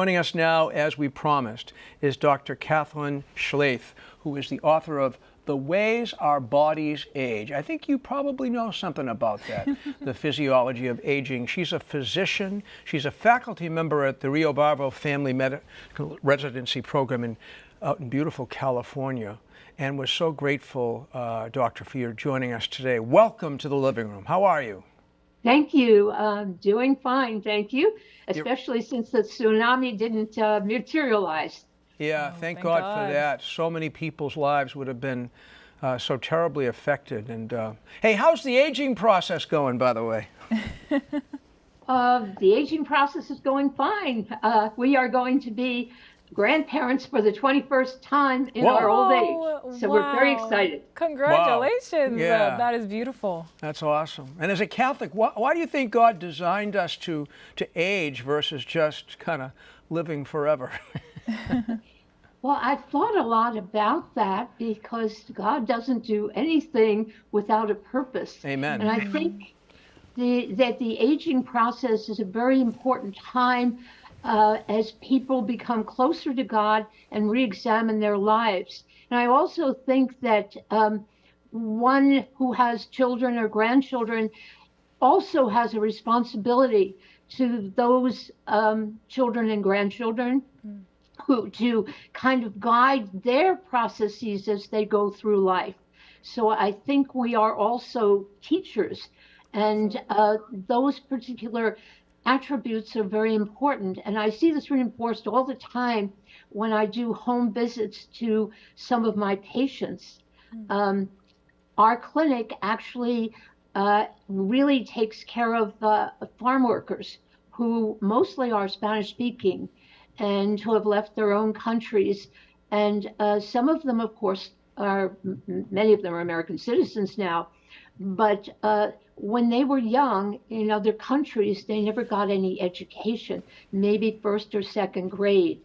Joining us now, as we promised, is Dr. Katherine Schlaerth, who is the author of The Ways Our Bodies Age. I think you probably know something about that, the physiology of aging. She's a physician. She's a faculty member at the Rio Bravo Family Medical Residency program out in beautiful California. And we're so grateful, Doctor, for your joining us today. Welcome to the living room. How are you? Thank you. Doing fine, thank you. Especially since the tsunami didn't materialize. Yeah, thank God for that. So many people's lives would have been so terribly affected. And hey, how's the aging process going, by the way? The aging process is going fine. We are going to be grandparents for the 21st time in our old age. So we're very excited. Congratulations. Wow. Yeah. That is beautiful. That's awesome. And as a Catholic, why do you think God designed us to age versus just kind of living forever? Well, I've thought a lot about that because God doesn't do anything without a purpose. Amen. And I think that the aging process is a very important time as people become closer to God and re-examine their lives. And I also think that one who has children or grandchildren also has a responsibility to those children and grandchildren who to kind of guide their processes as they go through life. So I think we are also teachers, and those particular attributes are very important. And I see this reinforced all the time when I do home visits to some of my patients. Our clinic actually really takes care of farm workers who mostly are Spanish speaking and who have left their own countries. And some of them, of course, many of them are American citizens now. But when they were young in other countries, they never got any education, maybe first or second grade.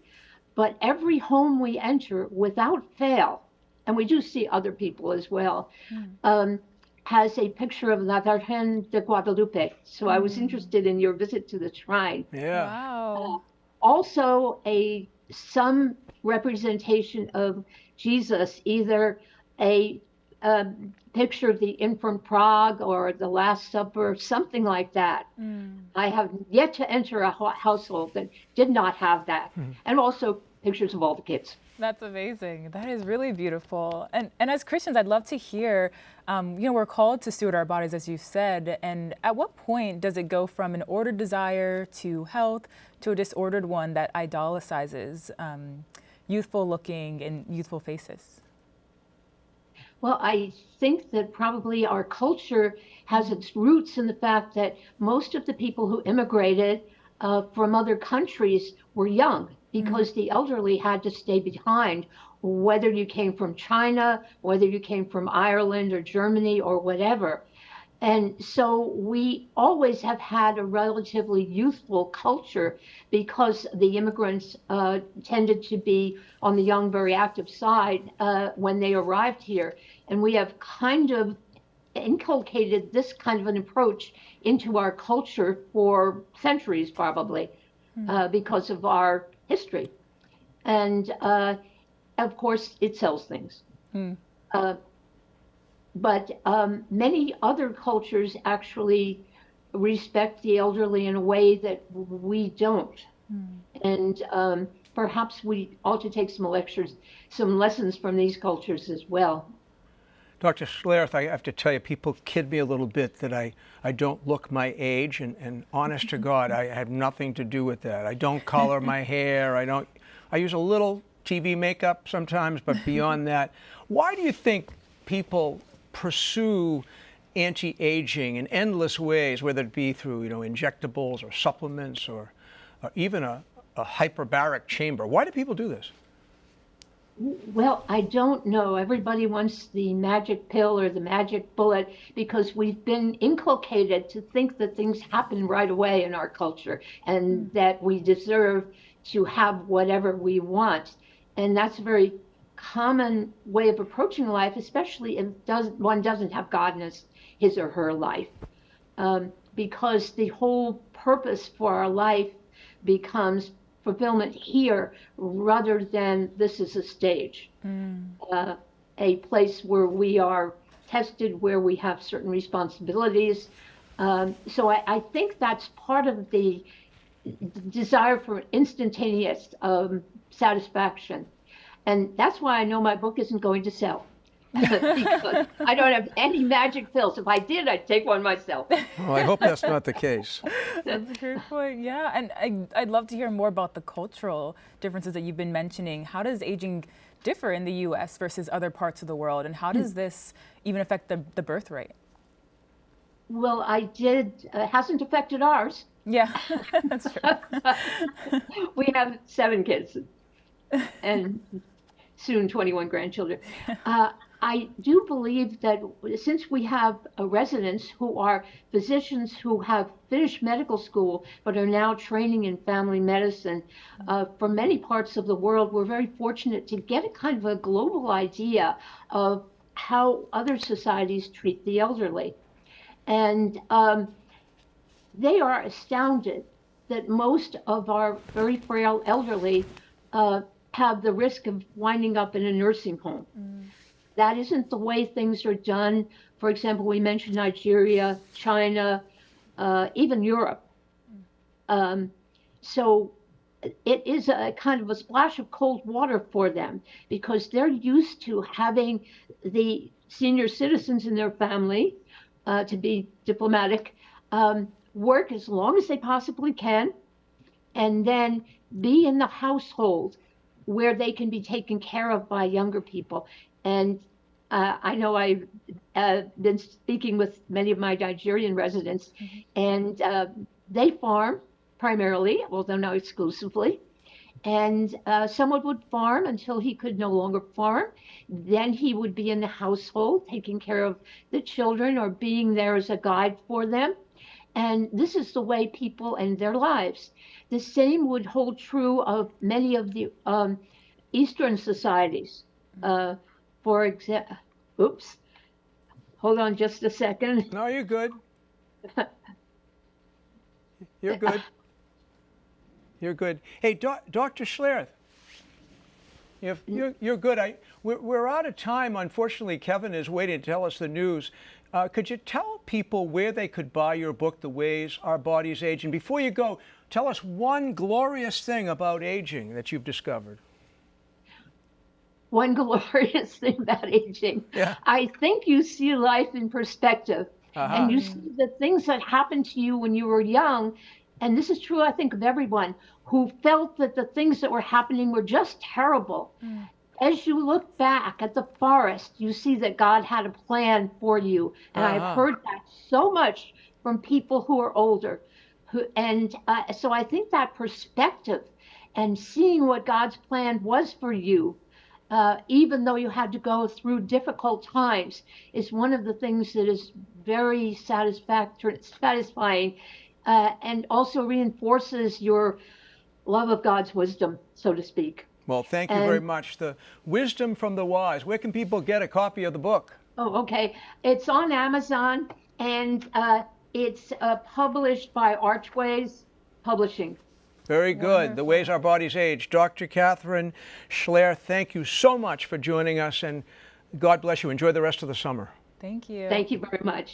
But every home we enter, without fail, and we do see other people as well, has a picture of La Virgen de Guadalupe. So I was interested in your visit to the shrine. Yeah. Wow. Also, some representation of Jesus, either a picture of the Infant Prague or the Last Supper, something like that. I have yet to enter a household that did not have that. And also pictures of all the kids. That's amazing. That is really beautiful. And as Christians, I'd love to hear, we're called to steward our bodies, as you said. And at what point does it go from an ordered desire to health to a disordered one that idolatizes youthful looking and youthful faces? Well, I think that probably our culture has its roots in the fact that most of the people who immigrated from other countries were young because the elderly had to stay behind, whether you came from China, whether you came from Ireland or Germany or whatever. And so we always have had a relatively youthful culture because the immigrants tended to be on the young, very active side when they arrived here. And we have kind of inculcated this kind of an approach into our culture for centuries, probably, because of our history. And of course, it sells things. But many other cultures actually respect the elderly in a way that we don't. And perhaps we ought to take some lessons from these cultures as well. Dr. Schlaerth, I have to tell you, people kid me a little bit that I don't look my age, and honest to God, I have nothing to do with that. I don't color my hair. I use a little TV makeup sometimes, but beyond that, why do you think people pursue anti-aging in endless ways, whether it be through injectables or supplements or even a hyperbaric chamber? Why do people do this? Well, I don't know. Everybody wants the magic pill or the magic bullet because we've been inculcated to think that things happen right away in our culture and that we deserve to have whatever we want. And that's a very common way of approaching life, especially if one doesn't have God in his or her life. Because the whole purpose for our life becomes fulfillment here rather than this is a stage, a place where we are tested, where we have certain responsibilities. So I think that's part of the desire for instantaneous satisfaction. And that's why I know my book isn't going to sell. Because I don't have any magic pills. If I did, I'd take one myself. Well, I hope that's not the case. That's a great point. Yeah, and I'd love to hear more about the cultural differences that you've been mentioning. How does aging differ in the U.S. versus other parts of the world, and how does this even affect the birth rate? Well, it hasn't affected ours. Yeah, that's true. We have 7 kids and soon 21 grandchildren. I do believe that since we have residents who are physicians who have finished medical school but are now training in family medicine from many parts of the world, we're very fortunate to get a kind of a global idea of how other societies treat the elderly. And they are astounded that most of our very frail elderly have the risk of winding up in a nursing home. That isn't the way things are done. For example, we mentioned Nigeria, China, even Europe. So it is a kind of a splash of cold water for them because they're used to having the senior citizens in their family, to be diplomatic, work as long as they possibly can, and then be in the household where they can be taken care of by younger people. And I know I've been speaking with many of my Nigerian residents, and they farm primarily, although not exclusively. And someone would farm until he could no longer farm. Then he would be in the household, taking care of the children or being there as a guide for them. And this is the way people end their lives. The same would hold true of many of the Eastern societies. For example, oops, hold on just a second. No, you're good. You're good. You're good. Hey, Dr. Schlaerth, you're good. We're out of time. Unfortunately, Kevin is waiting to tell us the news. Could you tell people where they could buy your book, The Ways Our Bodies Age? And before you go, tell us one glorious thing about aging that you've discovered. One glorious thing about aging. Yeah. I think you see life in perspective, and you see the things that happened to you when you were young. And this is true, I think, of everyone who felt that the things that were happening were just terrible. As you look back at the forest, you see that God had a plan for you. And I've heard that so much from people who are older. So I think that perspective and seeing what God's plan was for you, even though you had to go through difficult times, is one of the things that is very satisfying, and also reinforces your love of God's wisdom, so to speak. Well, thank you very much. The Wisdom from the Wise. Where can people get a copy of the book? Oh, okay. It's on Amazon, and it's published by Archways Publishing. Very good. Wonderful. The Ways Our Bodies Age. Dr. Katherine Schlaerth, thank you so much for joining us, and God bless you. Enjoy the rest of the summer. Thank you. Thank you very much.